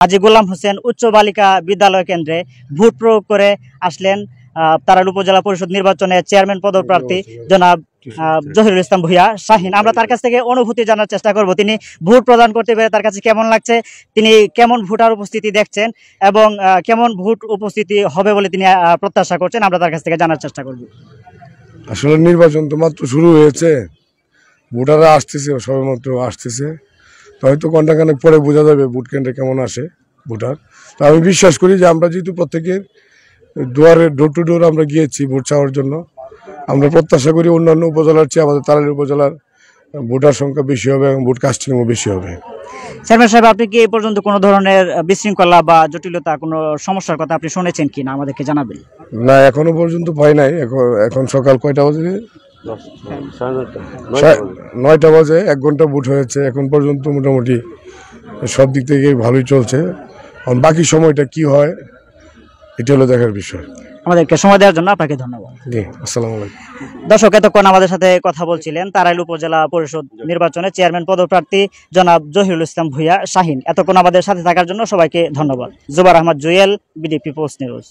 হাজী গোলাম হোসেন উচ্চ বালিকা বিদ্যালয় কেন্দ্রে ভোট প্রয়োগ করে আসলেন তারাল উপজেলা পরিষদ নির্বাচনে চেয়ারম্যান পদপ্রার্থী জনাব জহিরুল ইসলাম ভূঁইয়া শাহিন। আমরা তার কাছ থেকে অনুভূতি জানার চেষ্টা করব, তিনি ভোট প্রদান করতে পেরে তার কাছে কেমন লাগছে, তিনি কেমন ভোটার উপস্থিতি দেখছেন এবং কেমন ভোট উপস্থিতি হবে বলে তিনি প্রত্যাশা করছেন, আমরা তার কাছ থেকে জানার চেষ্টা করব। আসলে নির্বাচন তো মাত্র শুরু হয়েছে, ভোটাররা আসতেছে, সবেমাত্র আসতেছে, তো হয়তো ঘন্টাখানেক পরে বোঝা যাবে ভোট কেন্দ্রে কেমন আসে ভোটার। তো আমি বিশ্বাস করি যে আমরা যেহেতু প্রত্যেকের দুয়ারে ডোর টু ডোর আমরা গিয়েছি ভোট চাওয়ার জন্য, আমরা প্রত্যাশা করি অন্যান্য উপজেলার চেয়ে আমাদের তারাল উপজেলার ভোটার সংখ্যা বেশি হবে এবং ভোট কাস্টিংও বেশি হবে। চেয়ারম্যান সাহেব, আপনি কি এই পর্যন্ত কোনো ধরনের বিশৃঙ্খলা বা জটিলতা, কোনো সমস্যার কথা আপনি শুনেছেন কিনা আমাদেরকে জানাবেন? না, এখনো পর্যন্ত পাই নাই। এখন সকাল কয়টা বাজে? 9টা বাজে, 1 ঘন্টা ভোট হয়েছে। এখন পর্যন্ত মোটামুটি সব দিক থেকে ভালোই চলছে। বাকি সময়টা কি হয় এটা হলো দেখার বিষয়। আমাদেরকে সময় দেওয়ার জন্য আপনাকে ধন্যবাদ। জি, আসসালামু আলাইকুম। দর্শক, এতক্ষণ আমাদের সাথে কথা বলছিলেন তারাইল উপজেলা পরিষদ নির্বাচনে চেয়ারম্যান পদপ্রার্থী জনাব জহিরুল ইসলাম ভূঁইয়া শাহিন। এতক্ষণ আমাদের সাথে থাকার জন্য সবাইকে ধন্যবাদ। Zubair Ahmed Jewel, BD people's news.